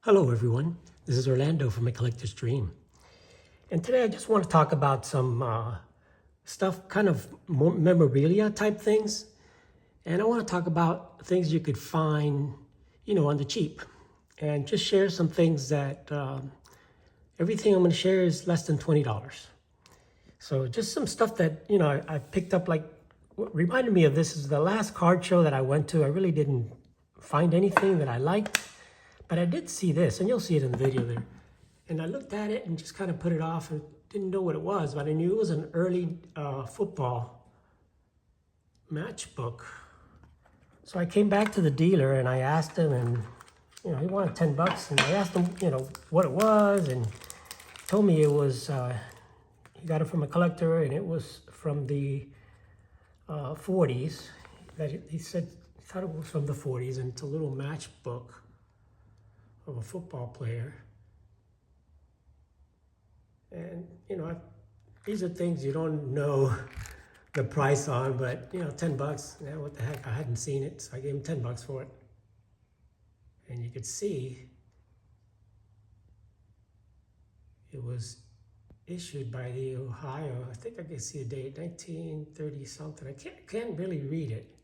Hello everyone, this is Orlando from A Collector's Dream. And today I just want to talk about some stuff, kind of memorabilia type things. And I want to talk about things you could find, on the cheap. And just share some things that, everything I'm going to share is less than $20. So just some stuff that, I picked up, like, what reminded me of this is the last card show that I went to. I really didn't find anything that I liked. But I did see this, and you'll see it in the video there. And I looked at it and just kind of put it off and didn't know what it was, but I knew it was an early football matchbook. So I came back to the dealer and I asked him, and he wanted $10. And I asked him, what it was, and he told me it was, he got it from a collector, and it was from the 40s. He said he thought it was from the 40s, and it's a little matchbook of a football player. And these are things you don't know the price on, but $10, yeah, what the heck, I hadn't seen it, so I gave him $10 for it. And you could see it was issued by the Ohio, I think I can see a date, 1930 something. I can't really read it.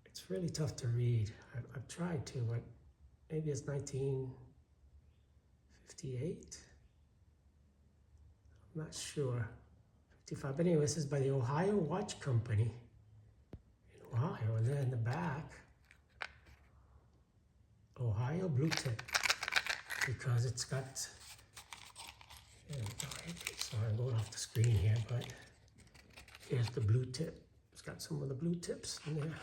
It's really tough to read. I've tried to, but maybe it's 1958. I'm not sure. 55. But anyway, this is by the Ohio Watch Company in Ohio. And then in the back, Ohio blue tip, because it's got, sorry, I'm going off the screen here, but here's the blue tip. It's got some of the blue tips in there.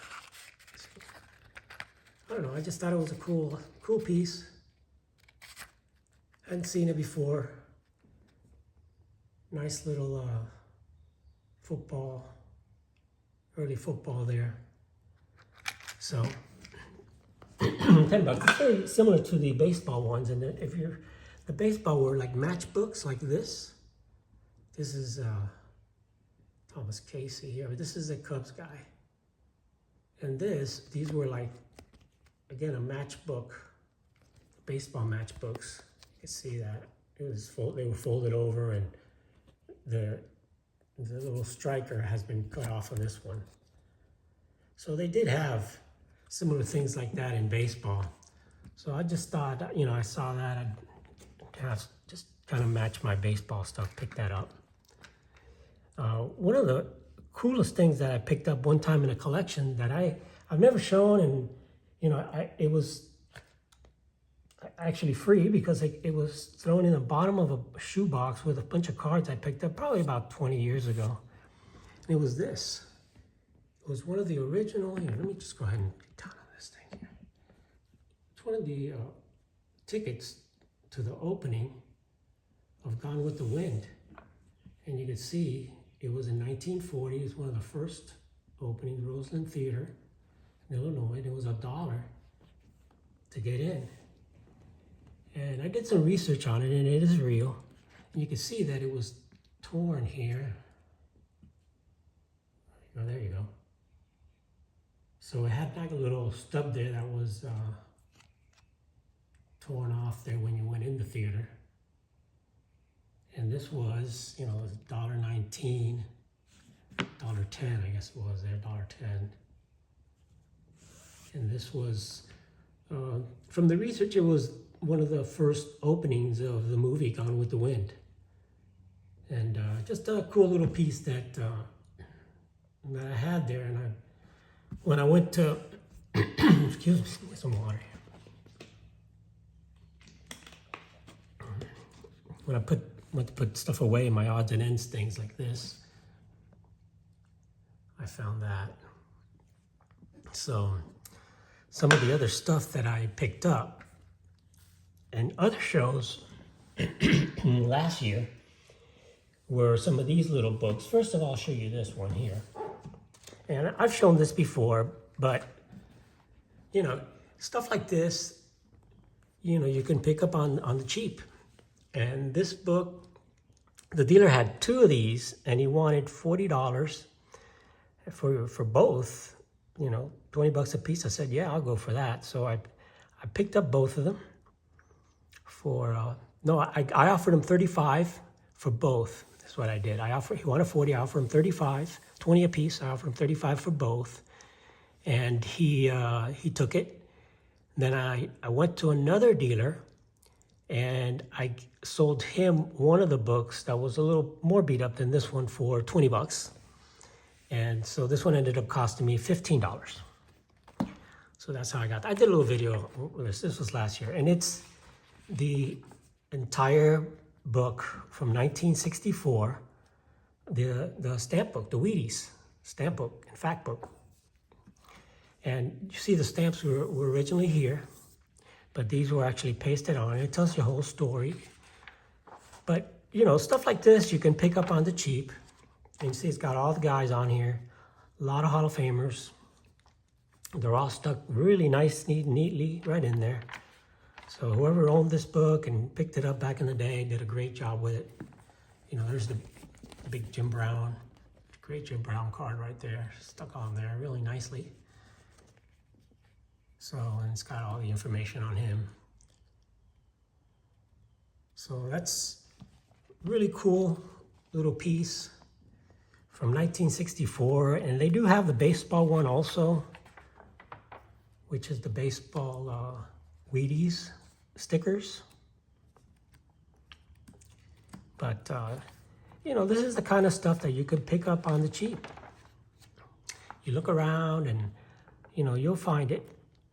I don't know, I just thought it was a cool piece. Hadn't seen it before. Nice little early football there. So, $10. It's very similar to the baseball ones. And if the baseball were like matchbooks like this. This is Thomas Casey here, but this is a Cubs guy. And these were like, again, a matchbook, baseball matchbooks. You can see that they were folded over, and the little striker has been cut off of this one. So they did have similar things like that in baseball. So I just thought, I saw that, I'd have just kind of match my baseball stuff, pick that up. One of the coolest things that I picked up one time in a collection that I've never shown, and it was actually free because it was thrown in the bottom of a shoebox with a bunch of cards I picked up probably about 20 years ago. And it was this. It was one of the original, let me just go ahead and get down on this thing here. It's one of the tickets to the opening of Gone with the Wind. And you can see it was in 1940. It was one of the first openings, Roseland Theater in Illinois. It was $1 to get in. And I did some research on it, and it is real. And you can see that it was torn here. Oh, there you go. So it had like a little stub there that was torn off there when you went in the theater. And this was, $1.19, $1.10, I guess it was there, $1.10. And this was, from the research, it was one of the first openings of the movie Gone with the Wind. And just a cool little piece that I had there. And when I went to, excuse me, get some water here. When I went to put stuff away in my odds and ends, things like this, I found that. So some of the other stuff that I picked up and other shows last year were some of these little books. First of all, I'll show you this one here. And I've shown this before, but stuff like this, you can pick up on the cheap. And this book, the dealer had 2 of these, and he wanted $40 for both, $20 a piece. I said, yeah, I'll go for that. So I I picked up both of them for, no, I offered him 35 for both. That's what I did. He wanted 40, I offered him 35, 20 apiece. I offered him 35 for both. And he took it. Then I went to another dealer and I sold him one of the books that was a little more beat up than this one for 20 bucks. And so this one ended up costing me $15. So that's how I got that. I did a little video with this. This was last year. And it's the entire book from 1964, the stamp book, the Wheaties stamp book and fact book. And you see the stamps were originally here, but these were actually pasted on. It tells you the whole story. But, you know, stuff like this you can pick up on the cheap. And you see it's got all the guys on here, a lot of Hall of Famers. They're all stuck really nice, neatly right in there. So whoever owned this book and picked it up back in the day did a great job with it. You know, there's the big Jim Brown, great Jim Brown card right there, stuck on there really nicely. So, and it's got all the information on him. So that's really cool little piece from 1964. And they do have the baseball one also, which is the baseball Wheaties stickers. But, you know, this is the kind of stuff that you could pick up on the cheap. You look around and, you know, you'll find it.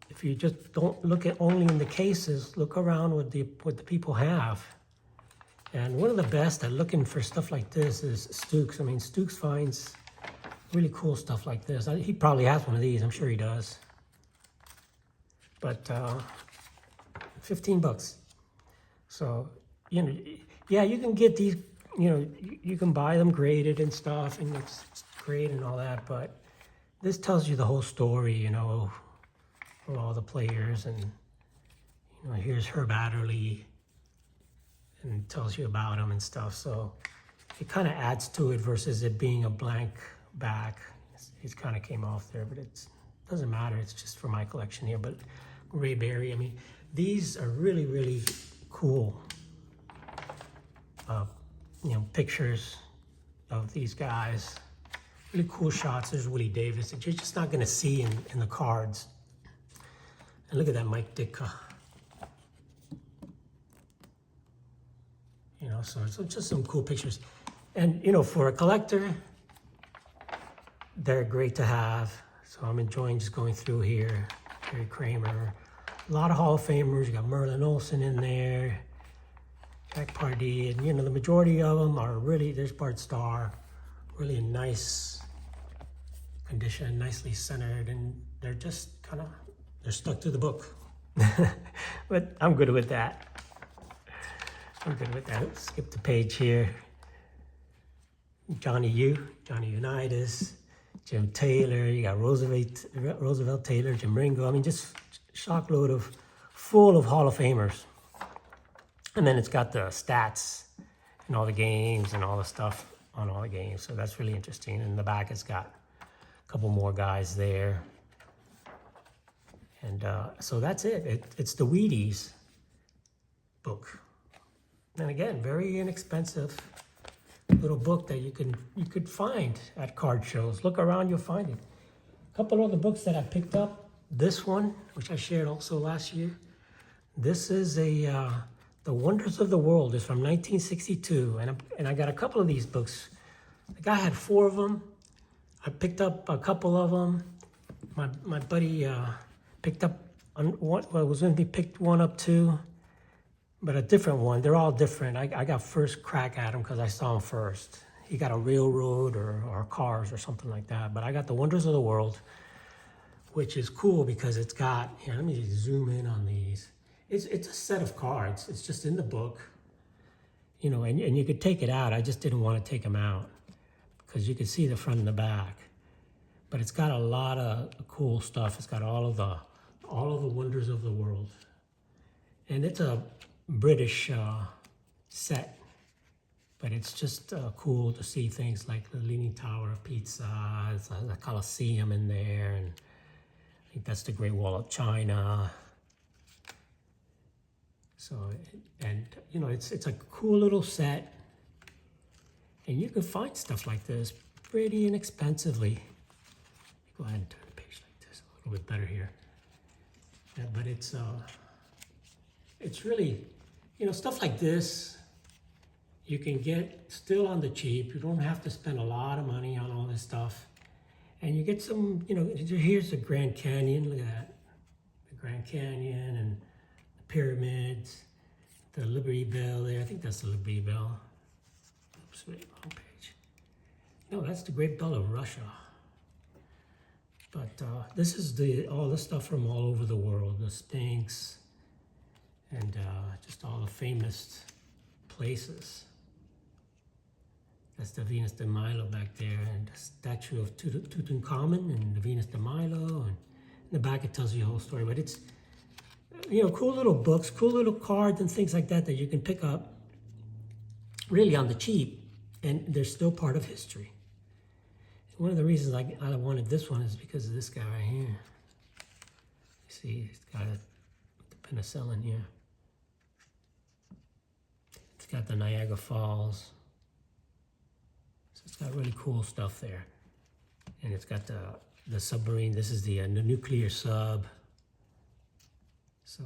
If you just don't look at only in the cases, look around what the people have. And one of the best at looking for stuff like this is Stooks. I mean, Stooks finds really cool stuff like this. He probably has one of these, I'm sure he does. But 15 bucks. So, you know, yeah, you can get these, you know, you can buy them graded and stuff, and it's great and all that, but this tells you the whole story, you know, for all the players. And, you know, here's Herb Adderley, and tells you about him and stuff. So it kind of adds to it versus it being a blank back. It kind of came off there, but it doesn't matter. It's just for my collection here. But Ray Berry, I mean, these are really, really cool, you know, pictures of these guys. Really cool shots. There's Willie Davis that you're just not going to see in the cards. And look at that Mike Ditka. You know, so just some cool pictures. And, you know, for a collector, they're great to have. So I'm enjoying just going through here. Jerry Kramer. A lot of Hall of Famers. You got Merlin Olsen in there. Jack Pardee. And, you know, the majority of them are really, there's Bart Starr. Really in nice condition, nicely centered. And they're just kind of, they're stuck to the book. But I'm good with that. I'm good with that. Skip the page here. Johnny Unitas, Jim Taylor. You got Roosevelt Taylor, Jim Ringo. I mean, just shock load of full of Hall of Famers. And then it's got the stats and all the games and all the stuff on all the games. So that's really interesting. And in the back, it's got a couple more guys there. And so that's it. It's the Wheaties book. And again, very inexpensive little book that you could find at card shows. Look around, you'll find it. A couple other books that I picked up. This one, which I shared also last year. This is The Wonders of the World. It's from 1962, and I got a couple of these books. The guy had 4 of them. I picked up a couple of them. My buddy picked up one. Well, it was when he picked one up too. But a different one. They're all different. I got first crack at them because I saw them first. He got a Railroad or Cars or something like that. But I got The Wonders of the World, which is cool because it's got, here, let me zoom in on these. It's a set of cards. It's just in the book, you know, and you could take it out. I just didn't want to take them out because you could see the front and the back. But it's got a lot of cool stuff. It's got all of the wonders of the world. And it's a British set, but it's just cool to see things like the Leaning Tower of Pisa, the Colosseum in there, and I think that's the Great Wall of China. So, and you know, it's a cool little set, and you can find stuff like this pretty inexpensively. Go ahead and turn the page like this, a little bit better here. Yeah, but it's really, you know, stuff like this you can get still on the cheap. You don't have to spend a lot of money on all this stuff. And you get some, you know, here's the Grand Canyon, look at that. The Grand Canyon and the pyramids, the Liberty Bell there. I think that's the Liberty Bell. Oops, wait, wrong page. No, that's the Great Bell of Russia. But this is all the stuff from all over the world, the Sphinx, and just all the famous places. That's the Venus de Milo back there, and the statue of Tutankhamun and the Venus de Milo. And in the back it tells you the whole story. But it's, you know, cool little books, cool little cards and things like that that you can pick up really on the cheap, and they're still part of history. One of the reasons I wanted this one is because of this guy right here. You see, it's got the penicillin here. It's got the Niagara Falls. So it's got really cool stuff there. And it's got the submarine. This is the nuclear sub. So,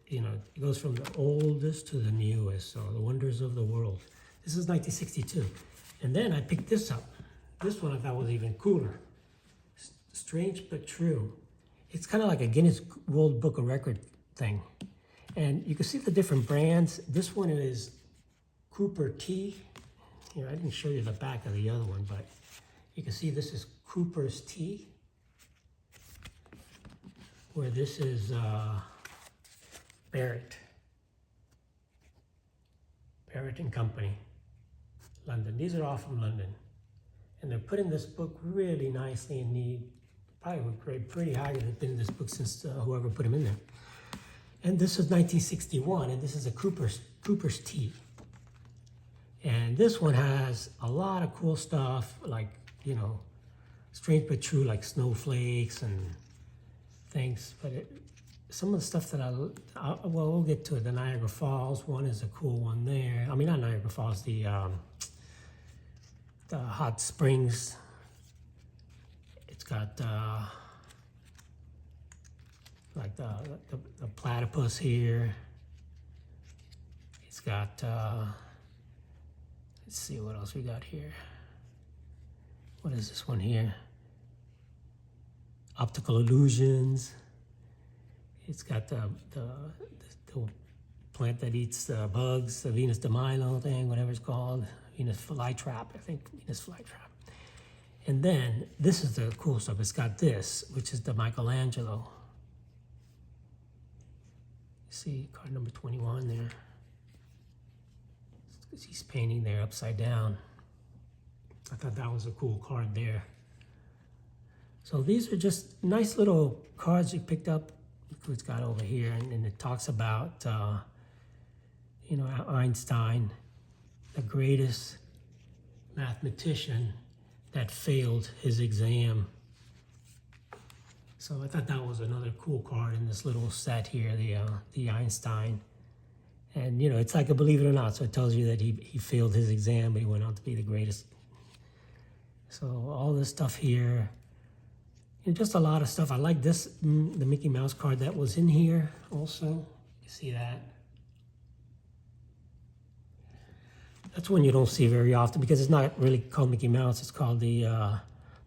you know, it goes from the oldest to the newest. So the wonders of the world. This is 1962. And then I picked this up. This one I thought was even cooler. Strange but true. It's kind of like a Guinness World Book of Record thing. And you can see the different brands. This one is Cooper Tea. Here, I didn't show you the back of the other one, but you can see this is Cooper's Tea. Where this is Barrett. Barrett and Company, London. These are all from London. And they're putting this book really nicely and neat. Probably would grade pretty high if they've been in this book since whoever put them in there. And this is 1961, and this is a Cooper's Tea. And this one has a lot of cool stuff, like, you know, strange but true, like snowflakes and things. But some of the stuff that well, we'll get to it. The Niagara Falls one is a cool one there. I mean, not Niagara Falls, the hot springs. It's got like the platypus here. It's got let's see what else we got here. What is this one here? Optical illusions. It's got the plant that eats bugs, the Venus de Milo thing, whatever it's called. Venus flytrap, I think, Venus flytrap. And then this is the cool stuff. It's got this, which is the Michelangelo. See card number 21 there. He's painting there upside down. I thought that was a cool card there. So these are just nice little cards you picked up. Look what it's got over here, and it talks about, you know, Einstein, the greatest mathematician that failed his exam. So I thought that was another cool card in this little set here, the Einstein. And, you know, it's like a believe it or not. So it tells you that he failed his exam, but he went on to be the greatest. So all this stuff here, and just a lot of stuff. I like this, the Mickey Mouse card that was in here also. You see that? That's one you don't see very often because it's not really called Mickey Mouse. It's called the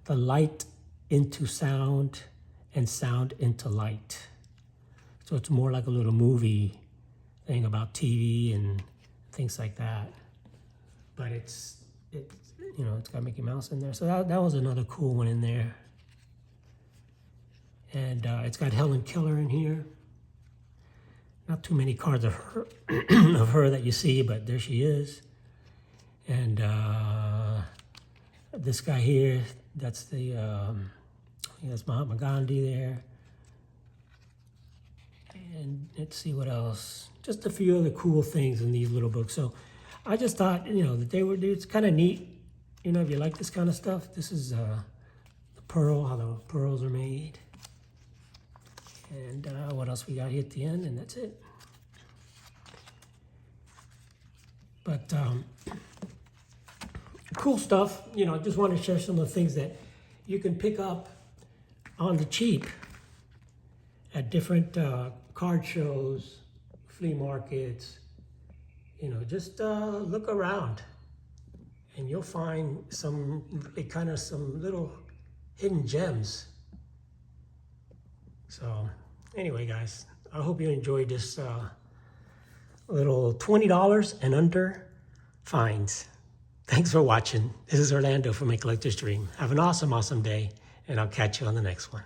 light into sound and sound into light. So it's more like a little movie thing about TV and things like that. But it's you know, it's got Mickey Mouse in there. So that was another cool one in there. And it's got Helen Keller in here. Not too many cards of her, of her that you see, but there she is. And this guy here, that's that's Mahatma Gandhi there. And let's see what else. Just a few other cool things in these little books. So I just thought, you know, that it's kind of neat. You know, if you like this kind of stuff, this is the pearl, how the pearls are made. And what else we got here at the end, and that's it. But cool stuff. You know, just want to share some of the things that you can pick up on the cheap at different card shows, flea markets. You know, just look around and you'll find some little hidden gems. So anyway, guys, I hope you enjoyed this little $20 and under finds. Thanks for watching. This is Orlando from A Collector's Dream. Have an awesome, awesome day, and I'll catch you on the next one.